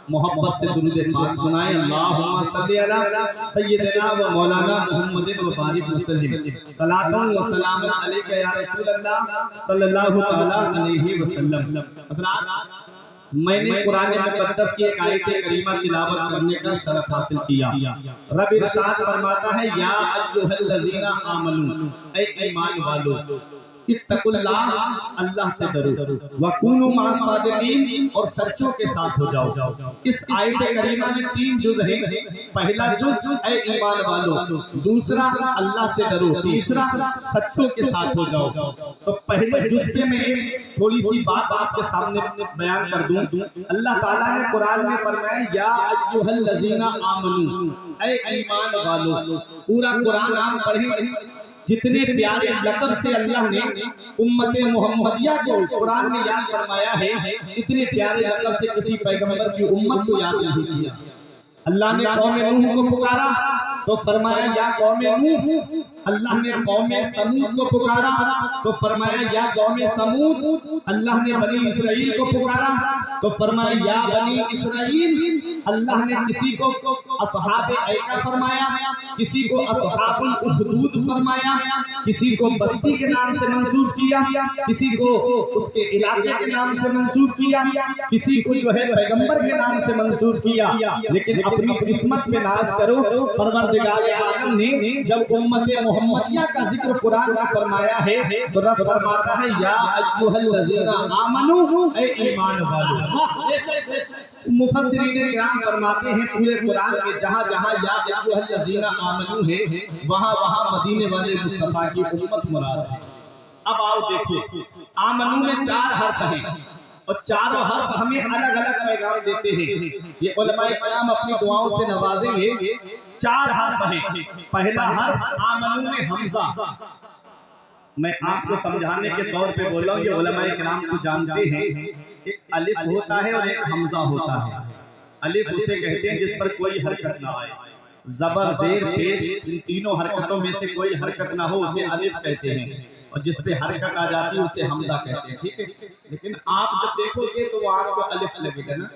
محبت سے درود پاک سنائیں۔ اللہم صلی علی سیدنا و مولانا محمد و بارک وسلم، صلاۃ و سلام علیک یا رسول اللہ صلی اللہ تعالی علیہ وسلم۔ حضرات، میں نے قرآن مقدس کی ایک آیت کریمہ تلاوت کرنے کا شرف حاصل کیا۔ رب ارشاد فرماتا ہے یا ایھا الذین آمنو، اے ایمان والو، اتقوا اللہ، اللہ سے ڈرو، وکونوا مع الصادقین، اور سچوں کے ساتھ ہو جاؤ۔ اس آیت کریمہ میں 3 جز ہیں۔ پہلا جز اے ایمان والو، دوسرا اللہ سے ڈرو، تیسرا سچوں کے ساتھ ہو جاؤ۔ تو پہلے جز پہ میں ایک تھوڑی سی بات آپ کے سامنے بیان کر دوں۔ اللہ تعالیٰ نے قرآن میں فرمایا یا ایھا الذین آمنو، اے ایمان والو۔ پورا قرآن آپ پڑھیں، جتنے پیارے لقب سے اللہ نے امت محمدیہ کو قرآن میں یاد فرمایا ہے، اتنے پیارے لقب سے کسی پیغمبر کی امت کو یاد نہیں کیا۔ اللہ نے قوم نوح کو پکارا تو فرمایا یا قوم نوح، اللہ نے قوم سمود کو پکارا تو فرمایا یا قوم سمود، اللہ نے بنی اسرائیل کو پکارا تو فرمایا یا بنی اسرائیل۔ اللہ نے کسی کو اصحاب ایکا فرمایا، کسی کو اصحاب الاخدود فرمایا، کسی کو بستی کے نام سے منسوب کیا، کسی کو اس کے علاقے کے نام سے منسوب کیا، کسی کو جو ہے پیغمبر کے نام سے منسوب کیا۔ لیکن اپنی قسمت پہ ناز کرو، پروردگار عالم نے جب امت محمدیہ کا ذکر قرآن میں فرمایا ہے تو رب فرماتا ہے یا ایھا الذین آمنو، اے ایمان والو۔ مفسرین کرام فرماتے ہیں پورے قرآن میں جہاں جہاں یا ایھا الذین آمنو ہے، وہاں وہاں مدینے والے مصطفیٰ کی امت مراد ہے۔ اب آؤ دیکھو، آمنو میں 4 حرف ہیں اور چاروں حرف ہمیں الگ الگ پیغام دیتے ہیں۔ یہ علماء کرام اپنی دعاؤں سے نوازیں گے۔ 4 حرف ہیں۔ پہلا حرف آمنو میں حمزہ، میں آپ کو سمجھانے کے طور پہ بول رہا ہوں، یہ علماء کرام کو جانتے ہیں۔ ایک الف ہوتا ہے اور ایک حمزہ ہوتا ہے۔ الف اسے کہتے ہیں جس پر کوئی حرکت نہ آئے، زبر زیر پیش ان تینوں حرکتوں میں سے کوئی حرکت نہ ہو اسے الف کہتے ہیں، اور جس پہ حرکت آ جاتی ہے اسے حمزہ کہتے ہیں، ٹھیک ہے۔ لیکن آپ جب دیکھو گے تو وہ آپ کو الف لگے گا نا،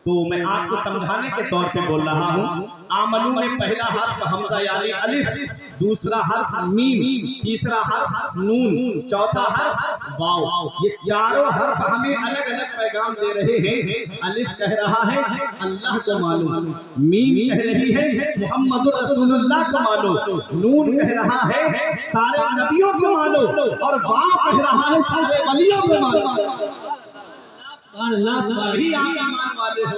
تو میں آپ کو سمجھانے کے طور پہ بول رہا ہوں۔ آمنو میں پہلا حرف حمزہ یعنی الف، دوسرا حرف میم، تیسرا حرف نون، چوتھا حرف واو۔ یہ چاروں حرف ہمیں الگ الگ پیغام دے رہے ہیں۔ الف کہہ رہا ہے اللہ کو مانو، میم کہہ رہی ہے محمد رسول اللہ کو مانو، نون کہہ رہا ہے سارے نبیوں کو مانو، اور واو کہہ رہا ہے سارے ولیوں کو مانو۔ بھی آپ ایمان والے ہو،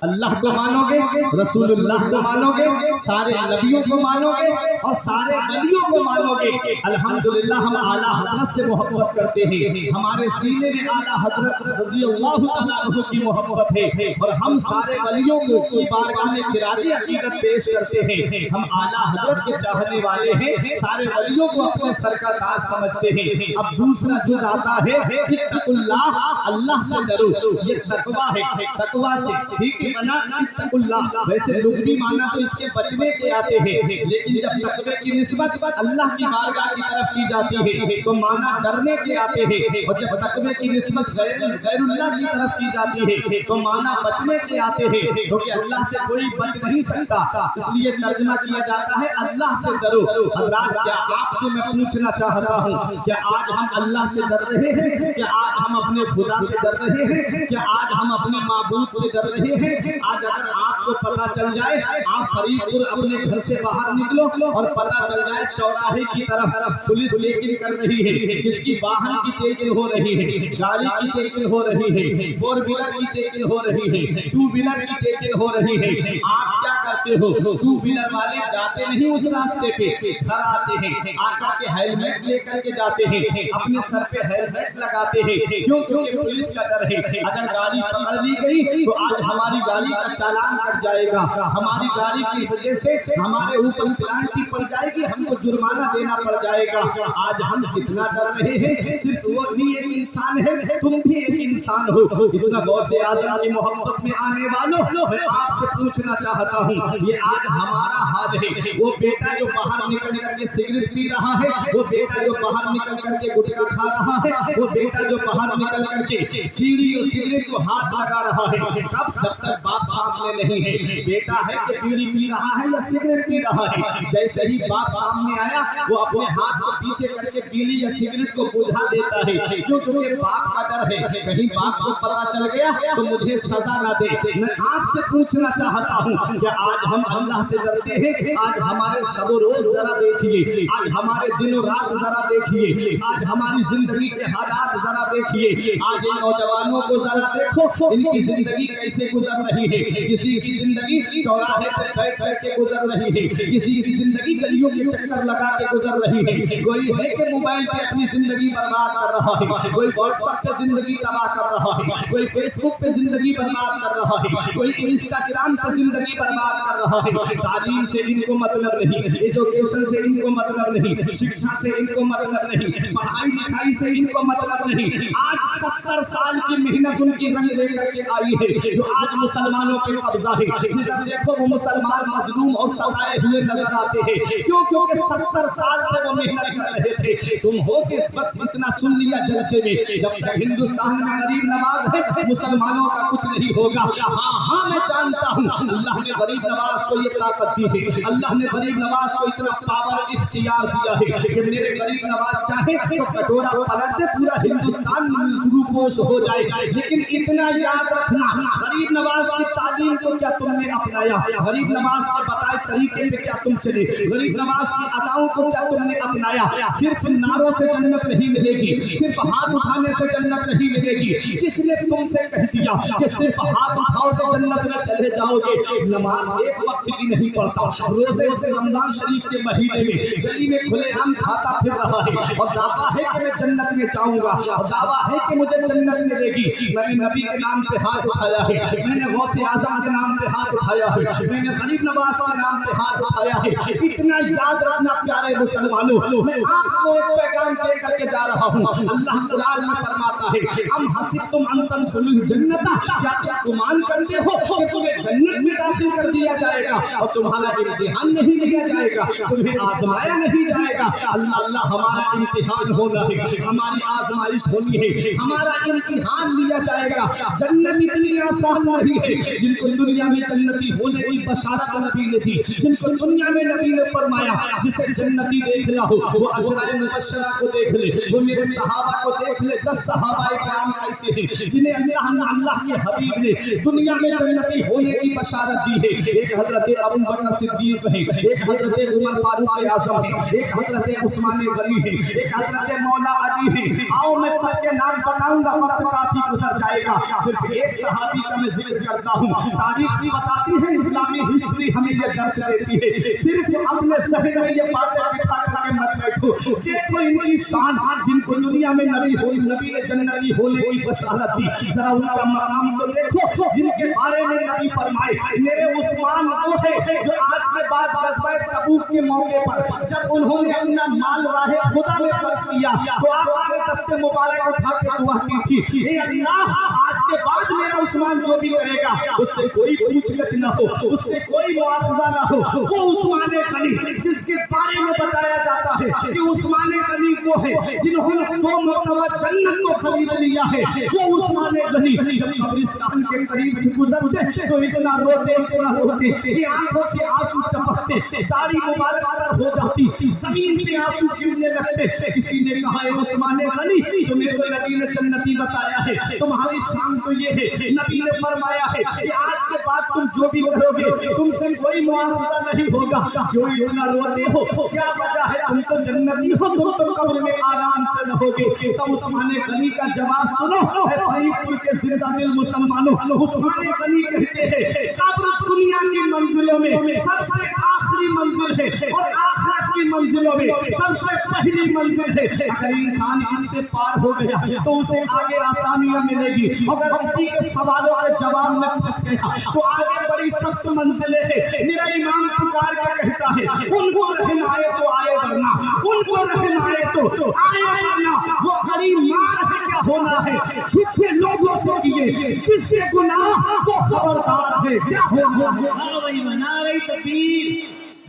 اللہ کو مانو گے، رسول اللہ کو مانو گے، سارے نبیوں کو مانو گے، اور سارے ولیوں کو مانو گے۔ الحمدللہ ہم اعلیٰ حضرت سے محبت کرتے ہیں، ہمارے سینے میں اعلیٰ حضرت رضی اللہ تعالیٰ عنہ کی محبت ہے، اور ہم سارے ولیوں کو کی بارگاہ میں خراج عقیدت پیش کرتے ہیں۔ ہم اعلیٰ حضرت کے چاہنے والے ہیں، سارے ولیوں کو اپنے سر کا تاج سمجھتے ہیں۔ اب دوسرا جز آتا ہے اتقوا اللہ، اللہ سے ڈرو۔ یہ تقویٰ ہے، تقویٰ سے ٹھیک ہے بنا اتقوا اللہ، ویسے لغوی معنی تو اس کے بچنے کے آتے ہیں، لیکن جب تقوی کی نسبت اللہ کی بارگاہ کی طرف کی جاتی ہے تو معنی ڈرنے کے آتے ہیں، اور جب تقوی کی نسبت غیر اللہ کی طرف کی جاتی ہے تو معنی بچنے کے آتے ہیں، کیونکہ اللہ سے کوئی بچ نہیں سکتا، اس لیے ترجمہ کیا جاتا ہے اللہ سے ڈرو۔ حضرات، کیا آپ سے میں پوچھنا چاہتا ہوں، کیا آج ہم اللہ سے ڈر رہے ہیں؟ کیا آج ہم اپنے خدا سے ڈر رہے ہیں؟ کیا آج ہم اپنے معبود سے ڈر رہے ہیں؟ آج اگر آپ کو پتہ چل جائے، آپ فرید پور اپنے گھر سے باہر نکلو اور پتہ چل جائے چوراہے کی طرف پولیس چیکنگ کر رہی ہے، کس کی واہن کی چیکنگ ہو رہی ہے، گاڑی کی چیکنگ ہو رہی ہے، 4 ویلر کی چیکنگ ہو رہی ہے، 2 ویلر کی چیکنگ ہو رہی ہے، آپ کیا کرتے ہو؟ 2 ویلر والے جاتے نہیں اس راستے پہ، گھر آتے ہیں، آ کر کے ہیلمٹ لے کر کے جاتے ہیں، اپنے سر پہ ہیلمٹ لگاتے ہیں، کیوں؟ کیونکہ پولیس کا ڈر ہے، اگر گاڑی پکڑ لی گئی تو آج ہماری گاڑی کا چالان کٹ جائے گا، ہماری گاڑی کی وجہ سے ہمارے اوپر پلانٹی پڑ جائے گی، ہم کو جرمانہ دینا پڑ جائے گا۔ آج ہم کتنا ڈر رہے ہیں، صرف وہ نہیں ایک انسان ہے، تم بھی ایک انسان ہو۔ اتنا غوث اعظم کی محبت میں آنے والوں، میں آپ سے پوچھنا چاہتا ہوں، हूँ, ये आज हमारा हाल है। वो बेटा जो बाहर निकल करके सिगरेट पी रहा है, वो बेटा जो बाहर निकल करके गुटखा खा रहा है, वो बेटा जो बाहर निकल करके बीड़ी और सिगरेट को हाथ लगा रहा है, कब? जब तक बाप सामने नहीं है। बेटा है कि बीड़ी पी रहा है या सिगरेट पी रहा है, जैसे ही बाप सामने आया वो अपने हाथ को पीछे करके बीड़ी या सिगरेट को बुझा देता है, क्योंकि बाप का डर है कहीं बाप को पता चल गया तो मुझे सजा ना दे। मैं आपसे पूछना चाहता हूँ कि आज हम अल्लाह से डरते हैं? आज हमारे शब रोज जरा देखिए, आज हमारे दिनों रात जरा देखिए, आज हमारी जिंदगी के हालात जरा देखिए, आज इन नौजवानों को जरा देखो, इनकी जिंदगी कैसे गुजर रही है। किसी की जिंदगी चौराहे पर बैठ बैठ के गुजर रही है, किसी की जिंदगी गलियों के चक्कर लगा के गुजर रही है, कोई है कि मोबाइल पे अपनी जिंदगी बर्बाद कर रहा है, कोई व्हाट्सएप से जिंदगी तबाह कर रहा है, कोई फेसबुक पे जिंदगी बर्बाद कर रहा है, कोई इंस्टाग्राम पे जिंदगी बर्बाद कर रहा है। तालीम से इनको मतलब नहीं, एजुकेशन से इनको मतलब नहीं, शिक्षा से इनको मतलब नहीं, पढ़ाई लिखाई से इनको मतलब नहीं। आज 70 साल की मेहनत उनकी रंग लेकर के आई है, जो आज मुसलमानों पे कब्जा है। जिधर देखो वो मुसलमान मजलूम और सताए हुए नजर आते हैं, क्यों? क्योंकि 70 साल से वो मेहनत कर रहे थे। तुम हो के बस इतना सुन लिया जलसे में, जब तक हिंदुस्तान में गरीब नवाज है मुसलमानों का कुछ नहीं होगा। हाँ मैं जानता हूँ अल्लाह ने गरीब नवाज को ये ताकत दी है, अल्लाह ने गरीब नवाज को इतना पावर इख्तियार दिया है कि मेरे गरीब नवाज चाहे तो कटोरा पलट दे, पूरा हिंदुस्तान रूपोश हो जाए। लेकिन इतना याद रखना, गरीब नवाज की तालीम को क्या तुमने अपनाया? गरीब नवाज के बताए तरीके पे क्या तुम चले? गरीब नवाज की अदाओं को क्या तुमने अपनाया? सिर्फ नारों से जन्नत नहीं मिलेगी, सिर्फ हाथ उठाने से जन्नत नहीं मिलेगी। किसने तुमसे कह दिया कि सिर्फ हाथ उठाओ तो जन्नत में चले जाओगे? नमाज एक वक्त की नहीं पढ़ता, रोजे से रमजान शरीफ के महीने में गली में खुलेआम खाता फिर रहा है और दावा है कि मैं जन्नत में जाऊंगा, और दावा है कि मुझे जन्नत मिलेगी। मैंने नबी के नाम पे हाथ उठाया है, मैंने गौसे आजम के नाम पे हाथ उठाया है, मैंने गरीब नवाज के नाम पे हाथ उठाया है। इतना याद रखना प्यारे मुसलमानों, मैं आपको एक पैगाम दे करके जा रहा हूँ। अल्लाह कुरान में फरमाता है, अम हसिबतुम अन तदखुलुल जन्नता, क्या तुम गुमान करते हो कि तुम्हें जन्नत में दाखिल कर दिया जाएगा और तुम्हारा इम्तिहान नहीं लिया जाएगा, तुम्हें आजमाया नहीं जाएगा? अल्लाह अल्लाह हमारा इम्तिहान होना है, हमारी आजमाइश होनी है, हमारा इम्तिहान लिया जाएगा। जन्नत इतनी आसान नहीं है। जिनको दुनिया में जन्नती होने की बशारत नबी ने दी, जिनको दुनिया में नबी ने फरमाया जिसे जन्नती देखना हो वो अशराए मुबश्शरा को देख ले, वो मेरे सहाबा को देख ले। 10 सहाबाए किराम ऐसे हैं जिन्हें अल्लाह के हबीब ने दुनिया में जन्नती होने की बशारत दी है। एक हजरत अबू बकर सिद्दीक है, एक हजरत उमर फारूक आज़म है, एक हजरत उस्मान गनी है, एक हजरत मौला अली है। आओ मैं सबके नाम बताऊंगा, वक्त काफी गुजर जाएगा। सिर्फ एक सहाबी का मैं जिक्र करता हूँ। तारीख भी बताती है, इस्लामी हिस्ट्री हमें ये दर्श देती है। सिर्फ अपने ज़हन में ये बातें बिठा करके मत बैठो। देखो इनकी शान, जिनको दुनिया में नबी ने जन्नती होने की बशारत दी, जरा उनका मकाम को देखो जिनके बारे में नबी फरमाए मेरे उस्मान वो है जो आज के बाद ग़ज़वा तबूक के मौके पर जब उन्होंने अपना माल राहे खुदा में खर्च किया तो आका ने दस्ते मुबारक उठा के दुआ की थी, हे अल्लाह आज के बाद मेरा उस्मान जो भी करेगा उससे कोई पूछ-गछ न हो, उससे कोई मुआवजा न हो। वो उस्मान गनी जिसके बारे में बताया जाता है कि उस्मान गनी वो है जिन्होंने 2 मरतबा जन्नत को खरीद लिया है। वो उस्मान गनी जब कब्रिस्तान के करीब से गुजरते तो इतना रोते कि आंखों से आंसू टपकते, दाढ़ी मुबारक तर हो जाती, जमीन पे आंसू गिरने लगते। किसी ने कहा है उस्मान गनी तुम्हें तो नबी ने जन्नती बताया है, तुम्हारी शान तो ये है, नबी ने फरमाया है कि आज के बाद तुम जो भी करोगे तुमसे कोई मुआवजा नहीं होगा। क्यों इतना रोते हो? क्या वजह है? तुम तो जन्नती हो, तुम तो कब्र में आराम से रहोगे। तब उस्मान गनी का जवाब सुनो, फरीदपुर के जिंदा दिल मुसलमानों, उस्मान गनी कहते हैं कब्र दुनिया की मंजिलों में सबसे आखिरी मंजिल है और आखिरत की मंजिलों में सबसे पहली मंजिल है। अगर इंसान इससे पार हो गया तो उसे आगे आसानियां मिलेगी। अगर किसी के सवालों के जवाब में फंस गया तो आगे बड़ी सख्त मंजिलें हैं। मेरा इमाम पुकार के कहता है उनको रहम आए तो आए, वरना उनको रहम आए तो आए, वरना वो बड़ी मार है क्या होना है। छिछे लोगों से किए जिसके गुनाह वो خبردار ہے کیا ہو رہا ہے؟ نعرہ تکبیر،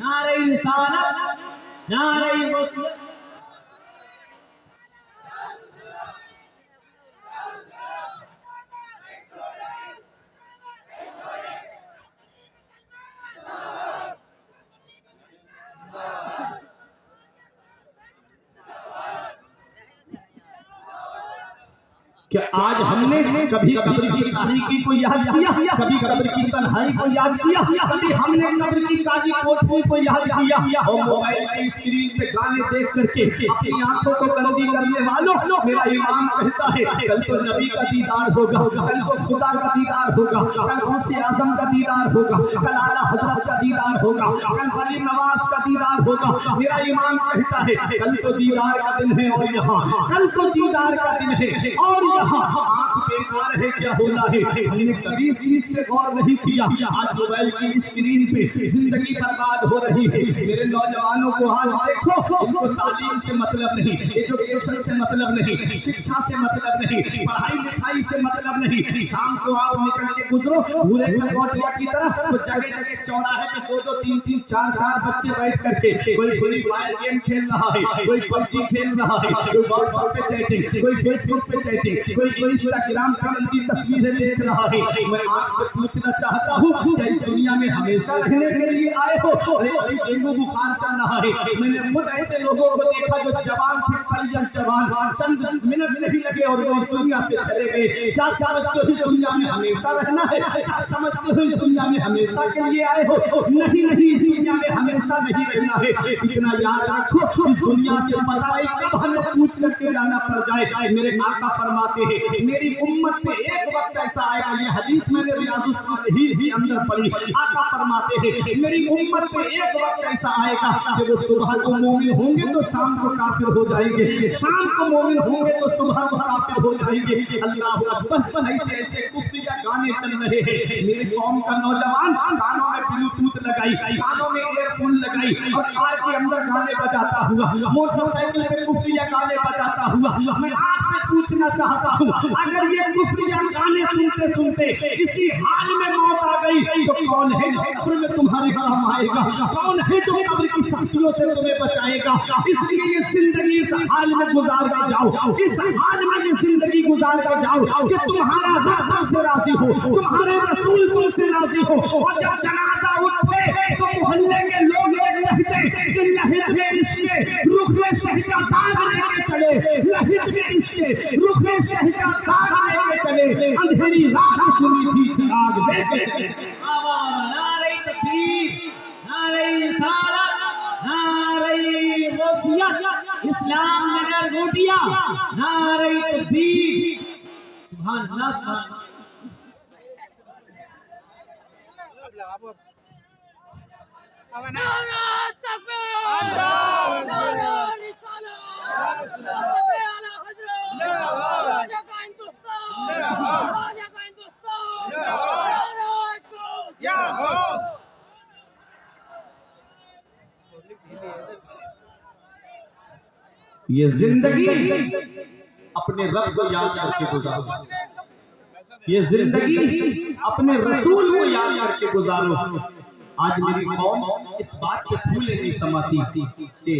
نعرہ رسالت، نعرہ غوثیہ۔ کہ آج ہم نے کبھی قبر کی تاریکی کو یاد کیا، کبھی قبر کی تنہائی کو یاد کیا، کبھی ہم نے قبر کی کالی کوٹھری کو یاد کیا، اور موبائل کی اسکرین پہ گانے دیکھ کر کے اپنی آنکھوں کو گندی کرنے والوں، میرا امام کہتا ہے کل تو نبی کا دیدار ہوگا، کل تو خدا کا دیدار ہوگا، کل غوث اعظم کا دیدار ہوگا، کل اعلیٰ حضرت کا دیدار ہوگا، کل غریب نواز کا دیدار ہوگا۔ میرا امام کہتا ہے کل تو دیدار کا دن ہے، اور یہاں کل تو دیدار کا دن ہے، اور آنکھ بیکار ہے کیا ہونا ہے؟ ہم نے کبھی اس چیز پہ غور نہیں کیا۔ آج موبائل کی اسکرین پہ زندگی برباد ہو رہی ہے۔ میرے نوجوانوں کو آج دیکھو، ان کو تعلیم سے مطلب نہیں، ایجوکیشن سے مطلب نہیں، شکشا سے مطلب نہیں، پڑھائی لکھائی سے مطلب نہیں۔ شام کو آپ نکل کے گزرو بھولے کھگوٹیا کی طرح، تو جگہ جگہ چوراہے پہ دو دو تین تین چار چار بچے بیٹھ کر کے کوئی فری فائر گیم کھیل رہا ہے، کوئی پب جی کھیل رہا ہے، کوئی واٹس ایپ پہ چیٹنگ، کوئی فیس بک پہ چیٹنگ، کوئی انسٹاگرام پر گندی تصویریں دیکھ رہا ہے۔ میں آپ سے پوچھنا چاہتا ہوں کہ اس دنیا میں ہمیشہ رہنے کے لیے آئے ہو؟ ارے ڈینگو بخار چل رہا ہے، میں نے خود ایسے لوگوں کو دیکھا جو جوان تھے، پریان جوان، چند منٹ نہیں لگے اور وہ اس دنیا سے چلے گئے۔ کیا سمجھتے ہو اس دنیا میں ہمیشہ رہنا ہے؟ کیا سمجھتے ہو اس دنیا میں ہمیشہ کے لیے آئے ہو؟ نہیں نہیں، اس دنیا میں ہمیشہ نہیں رہنا ہے۔ اتنا یاد رکھو، اس دنیا سے پتہ نہیں کب ہمیں پوچھ کر کے جانا پڑ جائے۔ میرے آقا فرماتے ہیں میری امت پہ ایک وقت ایسا آئے گا، یہ حدیث میں نے ریاض الصالحین بھی اندر پڑھی۔ آقا فرماتے ہیں میری امت پہ ایک وقت ایسا آئے گا کہ وہ صبح کو مومن ہوں گے تو شام کو کافر ہو جائیں گے، شام کو مومن ہوں گے تو صبح کو کافر ہو جائیں گے۔ اللہ اکبر، ایسے ایسے کفریہ گانے چل رہے ہیں۔ میری قوم کا نوجوان کانوں میں بلوٹوتھ لگائی، کانوں میں ایئر فون لگائی اور کار کے اندر گانے بجاتا ہوا، موٹر سائیکل پہ کفریہ گانے بجاتا ہوا۔ میں آپ سے پوچھنا چاہتا ہوں اگر یہ کفریہ گانے سنتے سنتے اسی حال میں موت آ گئی تو کون ہے جو قبر میں تمہارے کام آئے گا؟ کون ہے جو قبر کی سختیوں سے تمہیں بچائے گا؟ اس لیے یہ زندگی اس حال میں گزار کے جاؤ، اس حال میں یہ زندگی گزار کے جاؤ کہ تمہارا رب تم سے راضی ہو، تمہارے رسول تم سے راضی ہو، اور جب جنازہ اٹھے تو محلے کے لوگ کہتے کہ لہد میں عشق رخ میں شہزاد لے کے چلے، لہد میں عشق رخ میں شہزاد لے کے چلے، اندھیری رات سنی تھی چراغ لے کے چلے۔ نعرہ تکبیر، نعرہ رسالت، نعرہ غوثیہ، اسلام نگر گھوٹیا، نعرہ تکبیر، سبحان اللہ سبحان اللہ۔ نعرہ تکبیر، نعرہ رسالت، نعرہ اعلیٰ حضرت، راجہ کا ہندوستان، راجہ کا ہندوستان، نعرہ غوث۔ یہ زندگی اپنے رب کو یاد کر کے گزارو، یہ زندگی اپنے رسول کو یاد کر کے گزارو۔ آج میری قوم اس بات کو بھولے نہیں سماتی کہ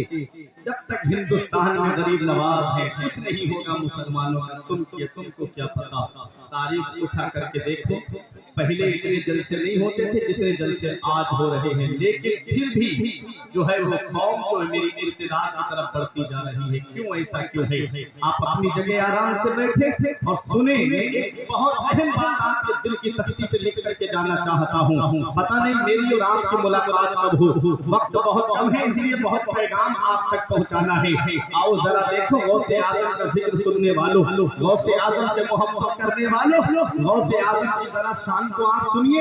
جب تک ہندوستان میں غریب نواز ہے کچھ نہیں ہوگا مسلمانوں کا، تم کو کیا پتا۔ تاریخ اٹھا کر کے دیکھو، پہلے اتنے جلسے نہیں ہوتے تھے جتنے جلسے آج ہو رہے ہیں، لیکن پھر بھی جو ہے وہ قوم جو ہے میری ارتداد کی طرف بڑھتی جا رہی ہے۔ کیوں ایسا کیوں ہے؟ آپ اپنی جگہ آرام سے بیٹھے اور سنیں، میں ایک بہت اہم بات آپ کے دل کی تختی پہ لکھ کر کے جانا چاہتا ہوں۔ پتہ نہیں میری اور آپ کی ملاقات کب ہو، وقت بہت کم ہے، اس لیے بہت پیغام آپ تک پہنچانا ہے۔ آؤ ذرا دیکھو غوث اعظم کا ذکر سننے والوں، غوث اعظم سے محبت کرنے والوں، غوث اعظم کی ذرا شان کو آپ سنیے۔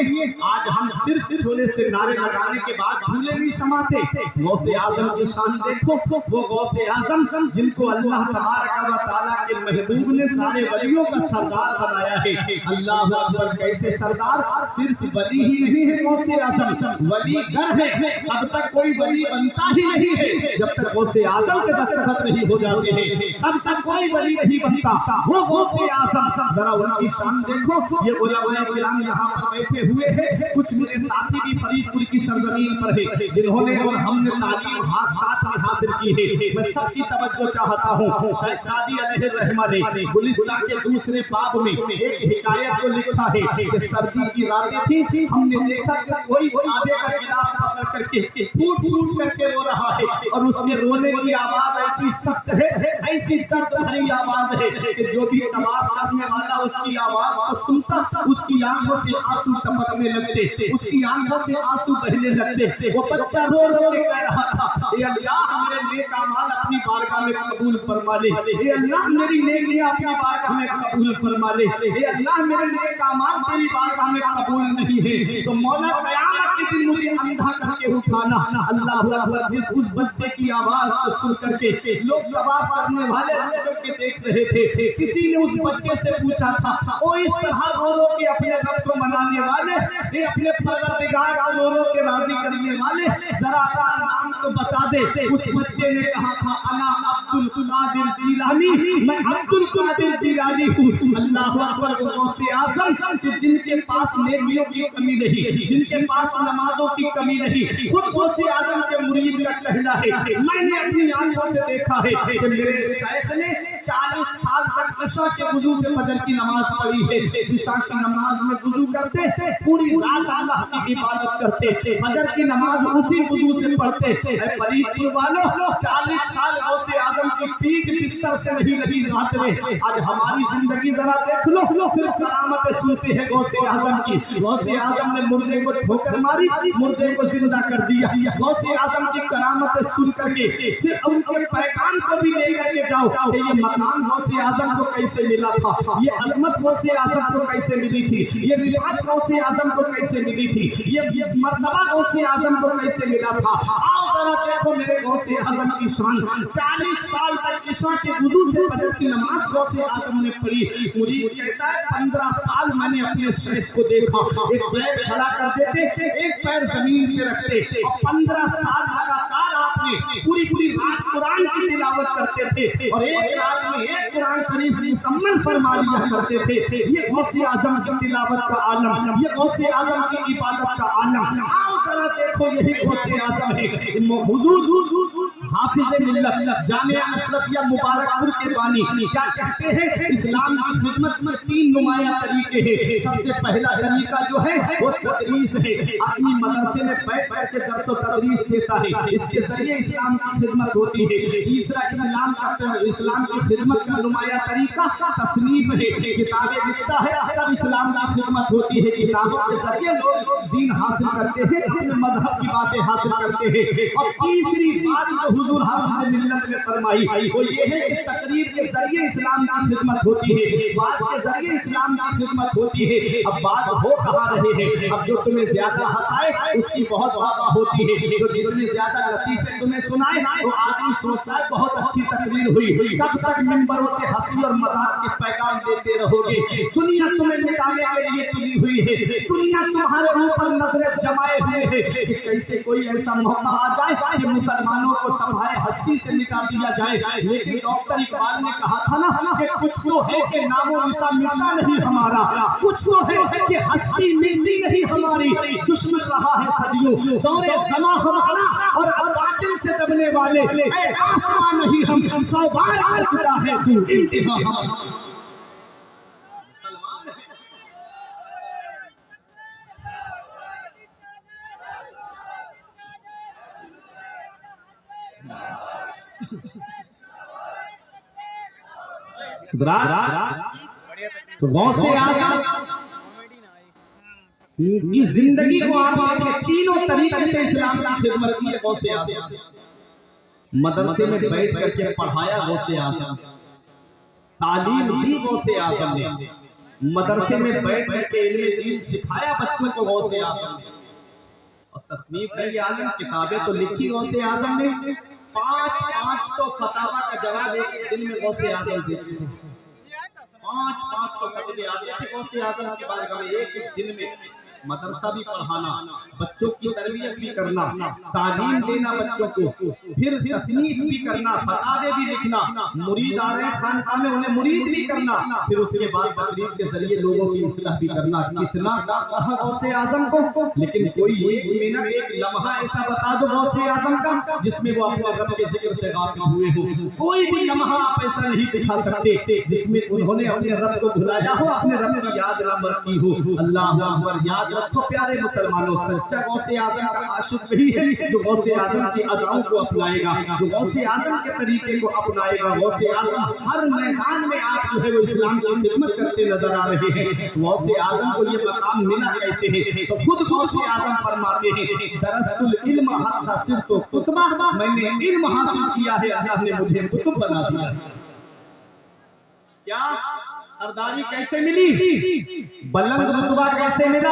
آج ہم صرف تھوڑے سے نعرے لگانے کے بعد بھولے نہیں سماتے۔ غوث اعظم کی شان دیکھو، وہ غوث اعظم جن کو اللہ تبارک و تعالیٰ کے محبوب نے سارے ولیوں کا سردار بنایا ہے۔ اللہ اکبر، کیسے سردار؟ صرف ولی ہی نہیں ہے غوث اعظم، ولی گر ہے۔ اب تک کوئی ولی بنتا ہی نہیں ہے جب تک غوث اعظم کے دستخط نہیں ہو جاتے ہیں، اب تک کوئی ولی نہیں بنتا۔ وہ غوث اعظم ذرا ان کی शान देखो। ये उलमाए किराम यहाँ पर बैठे हुए हैं, कुछ मेरे साथी भी फरीदपुर की सरजमीन पर है जिन्होंने और हमने तालीम साथ में हासिल की है। मैं सबकी तवज्जो चाहता हूँ। शेख सादी अलैहि रहमा ने गुलिस्तान के दूसरे बाब में एक हिकायत को लिखा है कि सर्दी की रातें थी, हमने देखा कि कोई आगे का गिलाफ पकड़ करके फूट फूट करके रो रहा है और उसके रोने की आवाज ऐसी सख्त है, ऐसी सख्त भरी आवाज है कि जो भी तवाफ करने वाला उसकी आवाज को सुनता उसकी आंखों से आंसू टपकने लगते, उसकी आंखों से आंसू बहने लगते। वो बच्चा रो रो के कह रहा था, ए अल्लाह मेरे नेक अमाल अपनी बारगाह में कबूल फरमा ले, ए अल्लाह मेरी नेकियां अपनी बारगाह में कबूल फरमा ले, ए अल्लाह मेरे नेक अमाल तेरी बारगाह में कबूल नहीं है तो मौला क़यामत के दिन मुझे अंधा करके उठाना। अल्लाह अकबर। जिस उस बच्चे की आवाज को सुन करके लोग तवाफ करने वाले के देख रहे थे, किसी ने उस बच्चे से पूछा था, ओ इस तरह रो रो के अपने रब को मनाने वाले, ये अपने परवरदिगार को रो रो के राजी करने वाले, जरा अपना नाम तो बता दे। उस बच्चे ने कहा था, अना अब्दुल कादिर जिलानी, मैं अब्दुल कादिर जिलानी हूँ। अल्लाह अकबर। गौसे आज़म जिनके पास नेकियों की कमी नहीं, जिनके पास नमाजों की कमी नहीं, खुद गौसे आज़म के मुरीद का कहना है, मैंने अपनी आंखों से देखा है कि मेरे शेख ने 40 साल तक इशा के वुजू से फजर की नमाज पढ़ी है। इशा की नमाज में वुजू करते, पूरी रात अल्लाह की इबादत करते, फजर की नमाज उसी वुजू से पढ़ते। फरीदपुर वालों 40 साल गौसे आज़म की पीठ बिस्तर से नहीं लगी रात में। आज हमारी जिंदगी जरा देख लो, सिर्फ करामत सुनते हैं गौसे आज़म की। गौसे आज़म ने मुर्दे को ठोकर मारी, मुर्दे को जिंदा कर दिया। गौसे आज़म की करामत सुन करके सिर्फ उनके पैगाम को भी ले करके जाओ कि ये मकाम गौसे आज़म को कैसे मिला था, ये अजमत गौसे आज़म को कैसे मिली थी, ये रिफात गौसे आज़म को कैसे मिली थी, ये मर्तबा गौसे आज़म को कैसे मिला था। आओ जरा देखो मेरे गौसे आज़म की शान। 40 साल तक इशा के वुजू से फजर की नमाज गौसे आज़म ने पढ़ी। मुरीद कहता है 15 साल मैंने अपने शेख को देखा, एक पैर खड़ा कर देते, एक पैर जमीन पे रखते और 15 साल लगातार आपने पूरी पूरी रात कुरान की तिलावत करते थे और एक रात में एक कुरान शरीफ मुकम्मल फरमा लिया करते थे। ये गौसे आज़म की तिलावत का आलम, ये गौसे आज़म की इबादत का आलम। आओ जरा देखो यही गौसे आज़म है। हुजूर हाफिज़े मिल्लत जामिया अशरफिया मुबारकपुर के बानी क्या कहते हैं, इस्लाम की खिदमत में 3 नुमाया तरीके हैं। सबसे पहला तरीका जो है वो तदरीस है, अपनी मदरसे में बैठ बैठ के दर्स व तदरीस देता है, इसके जरिए इस्लाम की खिदमत होती है। तीसरा इस्लाम की खिदमत का नुमाया तरीका तसनीफ है, किताबें लिखता है तब इस्लाम की खिदमत होती है। किताबों के जरिए लोग दीन हासिल करते हैं, अपने मजहब की बातें हासिल करते हैं। और तीसरी बात जो हुजूर हाफिज़े मिल्लत ने फरमाई वो ये है कि तकरीर के जरिए इस्लाम की खिदमत होती है, वाज के जरिए इस्लाम की खिदमत होती है। अब बात हो कहाँ रहे हैं, अब जो तुम्हें ज्यादा हंसाए उसकी बहुत वाह होती है, जो जितने ज्यादा लतीफे तुम्हें सुनाए तो आदमी सोचता है बहुत अच्छी तकरीर हुई। कब तक मिंबरों से हंसी और मजाक के पैगाम देते रहोगे। दुनिया तुम्हें मिटाने के लिए तुली हुई है, दुनिया तुम्हारे ऊपर नजरें जमाए हुए है कि कैसे कोई ऐसा मौका आ जाए कि मुसलमानों को सभाए हस्ती से मिटा दिया जाए। लेकिन डॉक्टर इकबाल ने कहा था ना कि कुछ तो है कि नामो निशान मिटता नहीं हमारा, कुछ तो है कि हस्ती मिटती नहीं हमारी। दुश्मन रहा है सदियों दौरे ज़मा हमारा और बातिल से दबने वाले आसमां नहीं हम 100 बार आ चुका है तू इंतहा हमारा। तो गौसे आज़म की जिंदगी को आप देखें, तीनों तरीके से इस्लाम की खिदमत की है गौसे आज़म। मदरसे में बैठ करके पढ़ाया गौसे आज़म, तालीम दी गौसे आज़म ने, मदरसे में बैठ करके इल्मे दीन सिखाया बच्चों को गौसे आज़म ने, और तस्नीफ है आलम किताबें तो लिखी गौसे आज़म ने। 500 फतावा का जवाब एक दिन में गौसे आज़म देते थे। 500 फतवे आते थे गौसे आज़म के बारे में एक दिन में। मदरसा भी पढ़ाना, बच्चों की तरबियत भी करना, तालीम देना बच्चों को, फिर तसनीफ भी करना, फतावे भी लिखना, मुरीद आ रहे हैं खानकाह में उन्हें मुरीद भी करना, फिर उसके बाद तकरीर के जरिए लोगों की इस्लाह भी करना। कितना कहा गौसे आजम को, लेकिन कोई एक मिनट एक लम्हा ऐसा बता दो गौसे आजम का जिसमें वो अपने रब के जिक्र से गाफिल हुए हो। कोई भी लम्हा आप ऐसा नहीं दिखा सकते जिसमें उन्होंने अपने रब को भुलाया हो, अपने रब की याद न की हो। अल्लाह अकबर। याद रखो प्यारे मुसलमानों, सच्चा गौसे आजम का आशिक वही है जो गौसे आजम की अदाओं को अपनाएगा, जो गौसे आजम के तरीके को अपनाएगा। गौसे आजम हर मैदान में आप जो है वो इस्लाम की खिदमत करते नजर आ रहे हैं। गौसे आजम को ये मकाम मिला कैसे है? तो खुद गौसे आजम फरमाते हैं, दरस्तुल इल्म हत्ता सिर्फ खुतबा, मैंने इल्म हासिल किया है, अल्लाह ने मुझे कुतुब बना दिया। क्या सरदारी कैसे मिली? बुलंद रुतबा कैसे मिला?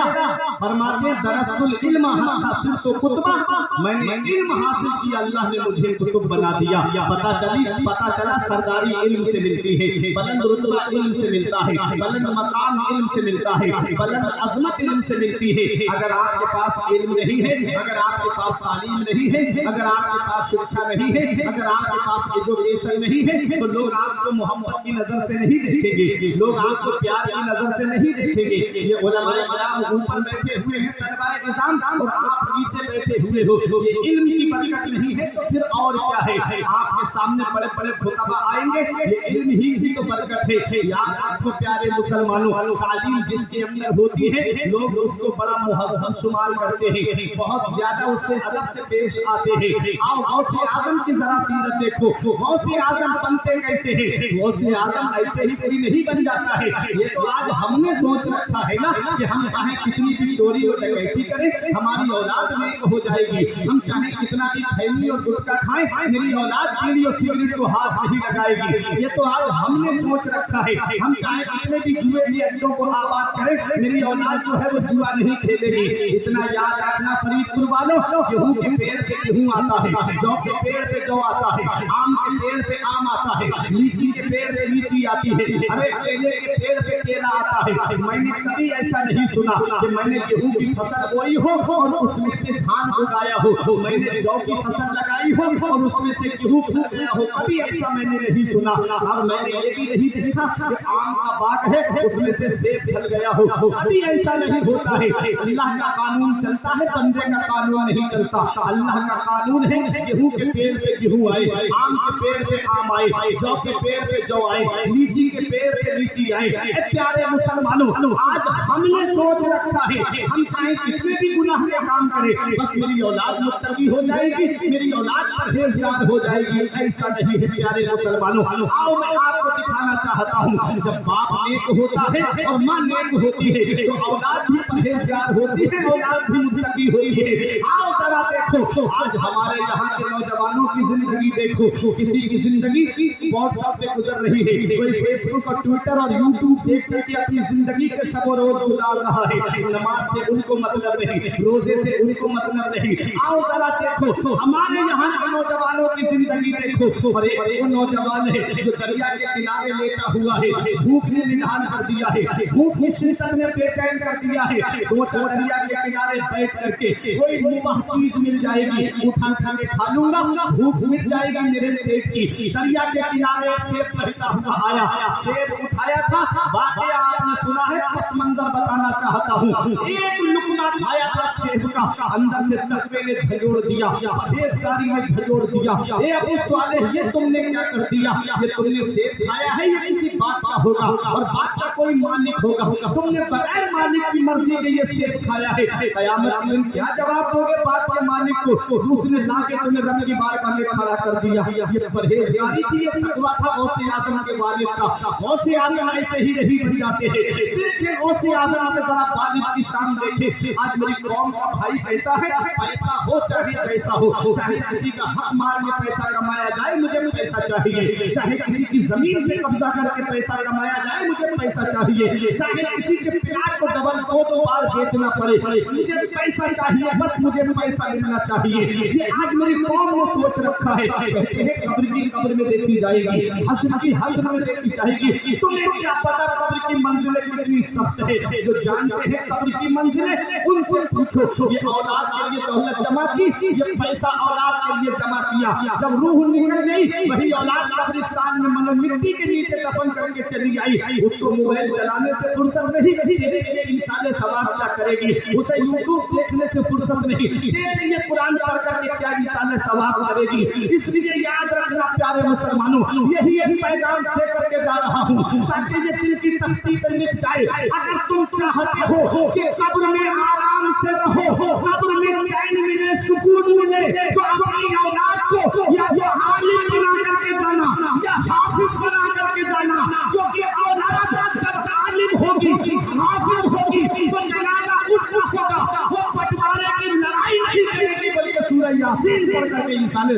फरमाते दरस्तुल इल्म हत्ता सिर्फ कुतबा, मैंने इल्म हासिल किया, अल्लाह ने मुझे कुतुब बना दिया। पता चला सरदारी इल्म से मिलती है, बुलंद रुतबा इल्म से मिलता है, बुलंद मकाम इल्म से मिलता है, बुलंद अजमत इल्म से मिलती है। अगर आपके पास इल्म नहीं है, अगर आपके पास तालीम नहीं है, अगर आपके पास शिक्षा नहीं है, अगर आपके पास एजुकेशन नहीं है, तो लोग आपको मोहब्बत की नजर से नहीं देखेंगे, लोग आपको प्यार की नजर से नहीं देखेंगे। ये उलमाए किराम ऊपर बैठे हुए हैं तलबाए निज़ाम और आप नीचे बैठे हुए हो, ये इल्म की बरकत नहीं है तो फिर और क्या है? आपके सामने बड़े बड़े खुतबा आएंगे, ये इल्म ही तो बरकत है। याद रखो प्यारे मुसलमानों, तालीम जिसके अंदर होती है लोग उसको बड़ा मुहज़्ज़म शुमार करते हैं, बहुत ज्यादा उससे अदब से पेश आते हैं। आओ गौसे आजम की जरा सीरत देखो, गौसे आजम बनते कैसे हैं? गौसे आजम ऐसे ही कोई नहीं बन जाता है। ये तो आज हमने सोच रखा है ना कि हम चाहे कितनी भी चोरी और डकैती करें हमारी औलाद नेक हो जाएगी, हम चाहे कितना भी खैनी और गुटखा खाएं मेरी औलाद बीड़ी और सिगरेट को हाथ नहीं लगाएगी। ये तो आज हमने सोच रखा है। हम चाहे कितने भी जुए की अड्डों को आबाद करें मेरी औलाद जो है वो जुआ नहीं खेलेगी। इतना याद रखना फरीदपुर वालों, गेहूं के पेड़ पे गेहूं आता है, जौ के पेड़ पे जौ आता है, आम के पेड़ पे आम आता है, लीची के पेड़ पे लीची आती है, अरे केले के पेड़ पे केला आता है। मैंने कभी ऐसा नहीं सुना कि मैंने गेहूं की फसल बोई हो और उसमें से धान उगाया हो, मैंने जौ की फसल लगाई हो और उसमें से गेहूं फल गया हो, कभी ऐसा मैंने नहीं सुना। और मैंने ये भी नहीं देखा कि आम का बाग है उसमें से सेब फल गया हो, कभी ऐसा नहीं होता है। अल्लाह का कानून चलता है, बंदे का कानून नहीं चलता। अल्लाह का कानून है गेहूं के पेड़ पे गेहूं आए, आम के पेड़ पे आम आए, जौ के पेड़ पे जौ आए, लीची के पेड़ पे लीची आए। प्यारे मुसलमानों, आज हमने सोच रखा है हम चाहे कितने भी गुनाह के काम करें बस मेरी औलाद मुत्तकी हो जाएगी, मेरी औलाद परहेजगार हो जाएगी। ऐसा नहीं है प्यारे मुसलमानों। आओ मैं आपको दिखाना चाहता हूँ, जब बाप नेक होता है और माँ नेक होती है तो औलाद भी परहेजगार होती है, औलाद भी मुत्तकी होती है। आओ जरा देखो आज हमारे यहाँ के नौजवानों की जिंदगी देखो, किसी की जिंदगी व्हाट्सएप से गुजर रही है, कोई फेसबुक और ट्विटर और यूट्यूब देख करके अपनी जिंदगी के शब रोज गुजार रहा है। नमाज से उनको मतलब नहीं, रोजे से उनको मतलब नहीं। आओ जरा देखो हमारे यहाँ के नौजवानों की जिंदगी देखो, और एक नौजवान है जो दरिया के किनारे लेटा हुआ है, भूख ने निहाल कर दिया है, भूख ने शिद्दत में बेचैन कर दिया है। सोचा दरिया के किनारे बैठ करके कोई मुबाह चीज मिल जाएगी, उठा के खा लूंगा, भूख मिट जाएगी मेरे पेट की। दरिया के किनारे सेब बहता हुआ आया, सेब उठाया था, वाकया आपने सुना है, बस मंजर बताना चाहता हूँ। एक लुकमा खाया था सेब का, अंदर से तकवे ने झंझोड़ दिया, परहेजगारी ने झंझोड़ दिया। ए अबू सालेह, ये तुमने क्या कर दिया? ये तुमने सेब खाया है, ये किसी बात का होगा और बात का कोई मालिक होगा, तुमने बगैर मालिक की मर्जी के ये सेब खाया है। कयामत के दिन क्या जवाब दोगे बात के मालिक को? दूसरे लाके तुम्हें रब की बारगाह में खड़ा कर दिया। ये परहेजगारी थी, ये तकवा था गौसे आजम के वालिद का। गौसे आजम ऐसे ही नहीं बन जाते हैं। देखिए गौसे आजम से जरा वालिद की शान देखे। आज मेरी कौम का भाई कहता है पैसा हो चाहे जैसा हो, चाहे किसी का हक मार के पैसा कमाया जाए मुझे पैसा चाहिए, चाहे किसी की जमीन पे कब्जा करके पैसा कमाया जाए मुझे पैसा चाहिए, चाहे किसी के प्यार को डबल दो बार बेचना पड़े मुझे पैसा चाहिए, बस मुझे पैसा पैसा मिलना चाहिए। ये आज मेरी कौम ने सोच रखा है। कहते हैं कब्र की कब्र में देखी जाएगी, हश्र की हश्र में देखी जाएगी। तुम्हें क्या पता कब्र की मंजिलें कितनी सख्त है। जो जानते हैं कब्र की मंजिलें उनसे पूछो। ये औलाद के लिए दौलत जमा की, ये पैसा औलाद के लिए जमा किया। जब रूह निकल गई वही औलाद कब्रिस्तान में मनो मिट्टी के नीचे दफन करके चली आई। उसको मोबाइल चलाने से फुर्सत नहीं, तेरे लिए इंसान सवाब क्या करेगी। उसे यूट्यूब देखने से फुर्सत नहीं, तेरे लिए कुरान पढ़ करके क्या इंसान सवाब करेगी। इसलिए याद रखना प्यारे मुसलमानों, यही पैगाम दे करके जा रहा हूँ ताकि ये दिल की तख्ती पे लिख जाए। अगर तुम चाहते हो कि कब्र में आराम से रहो, कब्र में चैन मिले, सुकून मिले, तो अपनी औलाद को या आलिम बना करके जाना या हाफिज बना करके जाना। क्योंकि औलाद जब आलिम होगी, हाफिज होगी, तो जनाजा उठना होगा। वो बंटवारे की लड़ाई नहीं करेगी बल्कि सूरह यासीन पढ़ करके इंसान